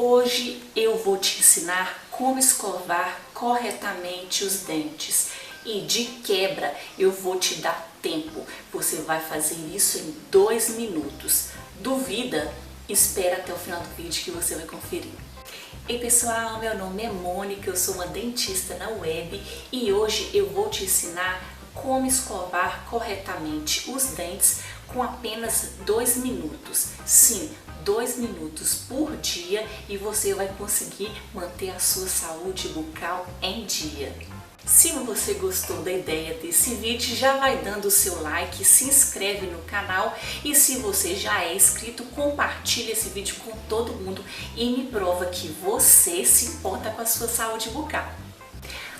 Hoje eu vou te ensinar como escovar corretamente os dentes e de quebra eu vou te dar tempo. Você vai fazer isso em 2 minutos. Duvida? Espera até o final do vídeo que você vai conferir. Ei pessoal, meu nome é Mônica, eu sou uma dentista na web e hoje eu vou te ensinar como escovar corretamente os dentes com apenas 2 minutos. Sim, 2 minutos por dia e você vai conseguir manter a sua saúde bucal em dia. Se você gostou da ideia desse vídeo, já vai dando o seu like, se inscreve no canal e se você já é inscrito, compartilha esse vídeo com todo mundo e me prova que você se importa com a sua saúde bucal.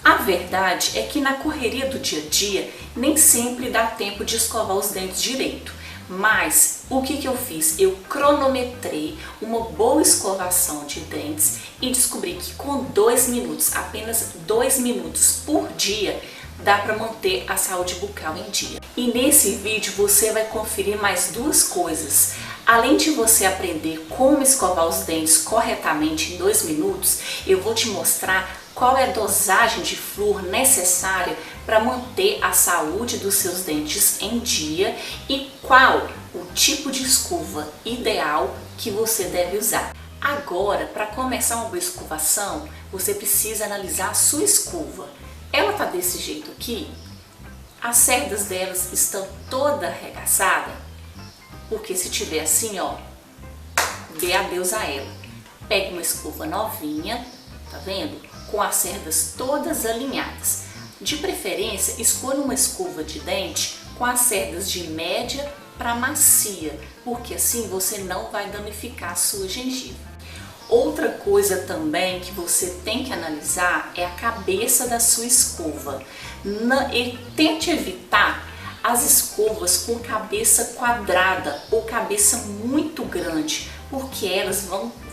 A verdade é que na correria do dia a dia nem sempre dá tempo de escovar os dentes direito. Mas o que eu fiz? Eu cronometrei uma boa escovação de dentes e descobri que com 2 minutos, apenas 2 minutos por dia, dá para manter a saúde bucal em dia. E nesse vídeo você vai conferir mais 2 coisas. Além de você aprender como escovar os dentes corretamente em 2 minutos, eu vou te mostrar qual é a dosagem de flúor necessária para manter a saúde dos seus dentes em dia e qual o tipo de escova ideal que você deve usar. Agora, para começar uma boa escovação, você precisa analisar a sua escova. Ela tá desse jeito aqui? As cerdas delas estão toda arregaçada? Porque se tiver assim, ó, dê adeus a ela. Pegue uma escova novinha, tá vendo? Com as cerdas todas alinhadas. De preferência, escolha uma escova de dente com as cerdas de média para macia, porque assim você não vai danificar a sua gengiva. Outra coisa também que você tem que analisar é a cabeça da sua escova. E tente evitar as escovas com cabeça quadrada ou cabeça muito grande, porque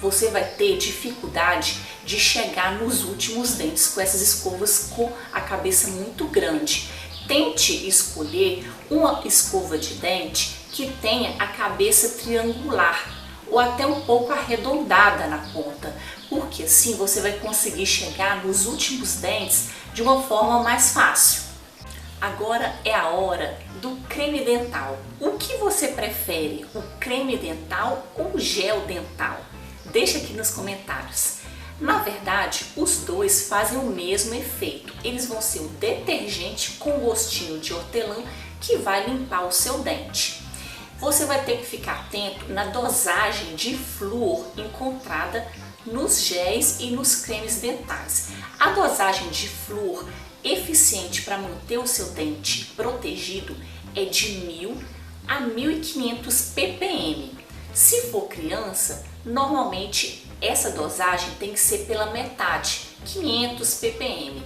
você vai ter dificuldade de chegar nos últimos dentes com essas escovas com a cabeça muito grande. Tente escolher uma escova de dente que tenha a cabeça triangular ou até um pouco arredondada na ponta, porque assim você vai conseguir chegar nos últimos dentes de uma forma mais fácil. Agora é a hora do creme dental. O que você prefere, o creme dental ou o gel dental? Deixa aqui nos comentários. Na verdade, os dois fazem o mesmo efeito. Eles vão ser um detergente com gostinho de hortelã que vai limpar o seu dente. Você vai ter que ficar atento na dosagem de flúor encontrada nos géis e nos cremes dentais. A dosagem de flúor eficiente para manter o seu dente protegido é de 1000 a 1500 ppm. Se for criança, normalmente essa dosagem tem que ser pela metade, 500 ppm.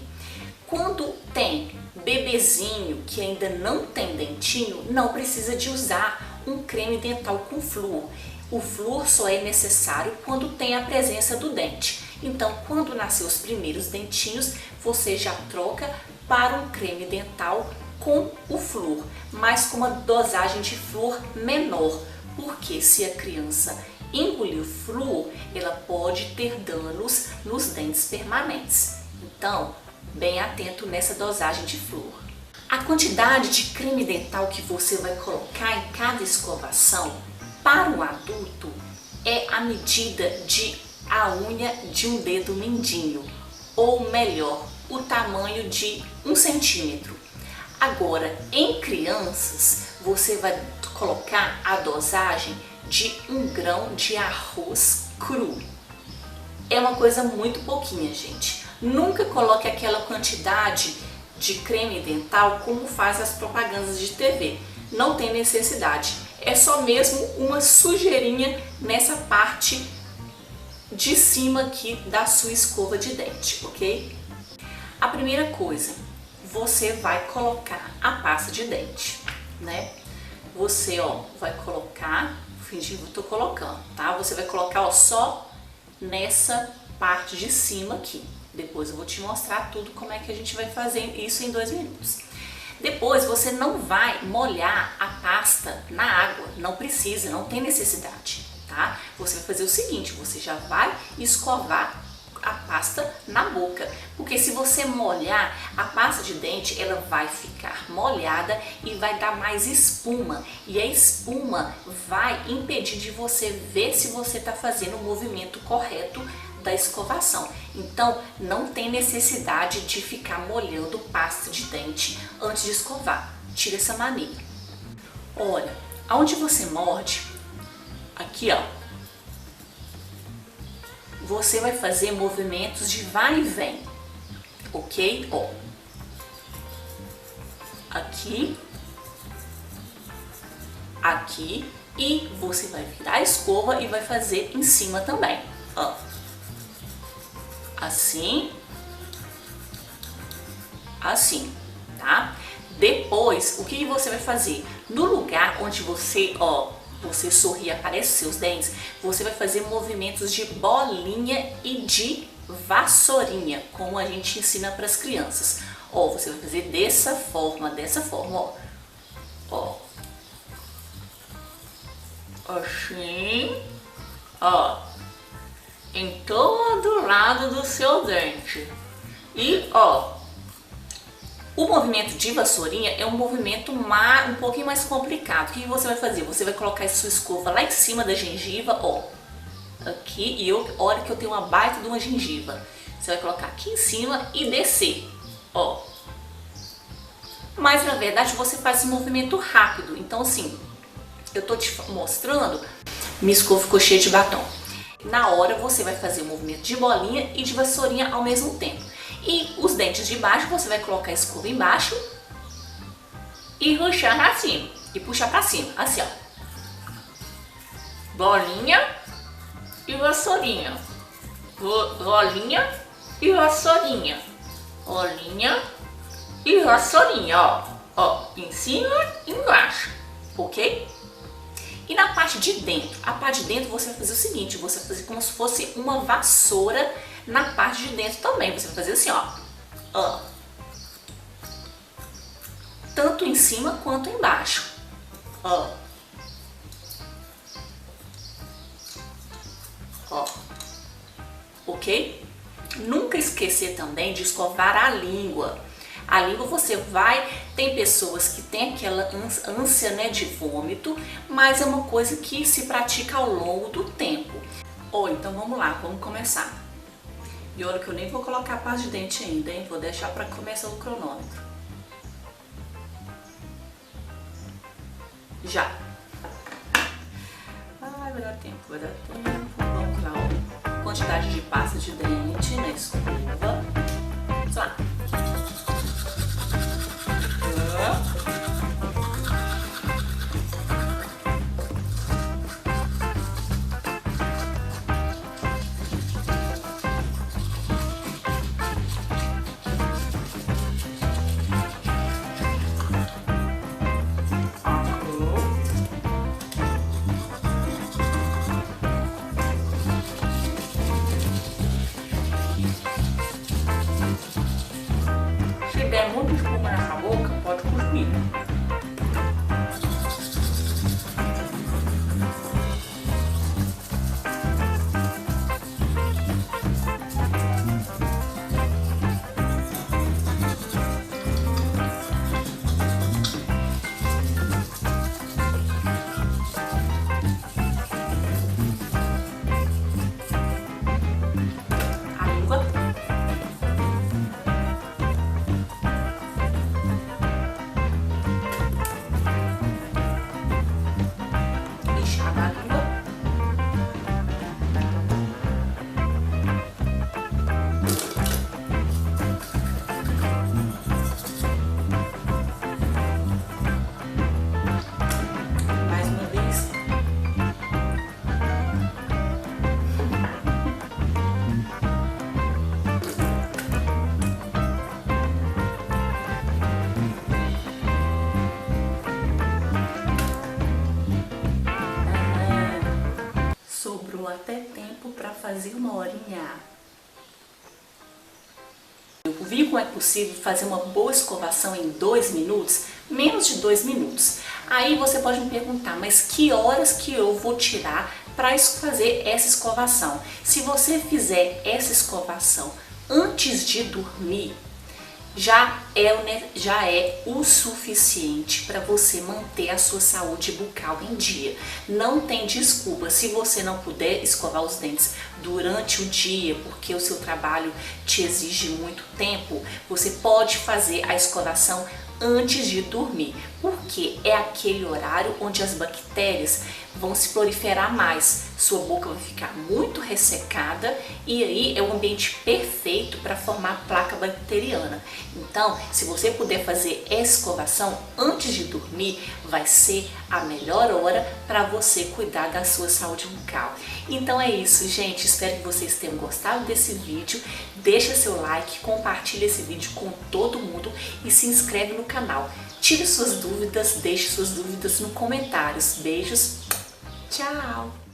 Quando tem bebezinho que ainda não tem dentinho, não precisa de usar um creme dental com flúor. O flúor só é necessário quando tem a presença do dente. Então, quando nascer os primeiros dentinhos, você já troca para um creme dental com o flúor, mas com uma dosagem de flúor menor, porque se a criança engolir flúor, ela pode ter danos nos dentes permanentes. Então, bem atento nessa dosagem de flúor. A quantidade de creme dental que você vai colocar em cada escovação para um adulto é a medida de a unha de um dedo mindinho, ou melhor, o tamanho de 1 centímetro. Agora, em crianças, você vai colocar a dosagem de 1 grão de arroz cru. É uma coisa muito pouquinha, gente. Nunca coloque aquela quantidade de creme dental como faz as propagandas de TV. Não tem necessidade. É só mesmo uma sujeirinha nessa parte de cima aqui da sua escova de dente, ok? A primeira coisa, você vai colocar a pasta de dente, né? Você, ó, vai colocar, fingindo que eu tô colocando, tá? Você vai colocar, ó, só nessa parte de cima aqui. Depois eu vou te mostrar tudo como é que a gente vai fazer isso em 2 minutos. Depois você não vai molhar a pasta na água, não precisa, não tem necessidade. tá? Você vai fazer o seguinte, você já vai escovar a pasta na boca, porque se você molhar a pasta de dente, ela vai ficar molhada e vai dar mais espuma, e a espuma vai impedir de você ver se você está fazendo o movimento correto da escovação. Então não tem necessidade de ficar molhando pasta de dente antes de escovar. Tira essa mania. Olha, aonde você morde, aqui ó, você vai fazer movimentos de vai e vem, ok? Ó, aqui, aqui, e você vai virar a escova e vai fazer em cima também, ó, assim, assim, tá? Depois, o que você vai fazer? No lugar onde você, ó, você sorri e aparece seus dentes, você vai fazer movimentos de bolinha e de vassourinha, como a gente ensina para as crianças. Ó, você vai fazer dessa forma, ó. Ó. Assim, ó, em todo lado do seu dente. E, ó, o movimento de vassourinha é um movimento um pouquinho mais complicado. O que você vai fazer? Você vai colocar a sua escova lá em cima da gengiva, ó, aqui, e olha que eu tenho uma baita de uma gengiva. Você vai colocar aqui em cima e descer, ó. Mas na verdade você faz esse movimento rápido. Então assim, eu tô te mostrando, minha escova ficou cheia de batom. Na hora você vai fazer o movimento de bolinha e de vassourinha ao mesmo tempo. E os dentes de baixo, você vai colocar a escova embaixo e puxar pra cima. E puxar pra cima, assim ó. Bolinha e vassourinha. Bolinha e vassourinha. Bolinha e vassourinha, ó. Ó, em cima e embaixo, ok? E na parte de dentro, a parte de dentro você vai fazer o seguinte, você vai fazer como se fosse uma vassoura na parte de dentro também. Você vai fazer assim, ó, tanto em cima quanto embaixo, ó, ok? Nunca esquecer também de escovar a língua. A língua você vai, tem pessoas que tem aquela ânsia, né, de vômito, mas é uma coisa que se pratica ao longo do tempo. Então vamos lá, vamos começar. E olha que eu nem vou colocar a pasta de dente ainda, hein? Vou deixar para começar o cronômetro. Já. Ai, vai dar tempo, vai dar tempo. Vamos lá, ó. Quantidade de pasta de dente na escova. Vamos lá. Se der muito espuma na sua boca, pode cuspir. Até tempo para fazer uma horinha. Eu vi como é possível fazer uma boa escovação em 2 minutos, menos de 2 minutos. Aí você pode me perguntar, mas que horas que eu vou tirar para fazer essa escovação. Se você fizer essa escovação antes de dormir, já é o suficiente para você manter a sua saúde bucal em dia. Não tem desculpa. Se você não puder escovar os dentes durante o dia, porque o seu trabalho te exige muito tempo, você pode fazer a escovação antes de dormir, porque é aquele horário onde as bactérias vão se proliferar mais, sua boca vai ficar muito ressecada e aí é o ambiente perfeito para formar placa bacteriana. Então, se você puder fazer essa escovação antes de dormir, vai ser a melhor hora para você cuidar da sua saúde bucal. Então é isso, gente, espero que vocês tenham gostado desse vídeo. Deixa seu like, compartilha esse vídeo com todo mundo e se inscreve no canal. Tire suas dúvidas, deixe suas dúvidas nos comentários. Beijos, tchau!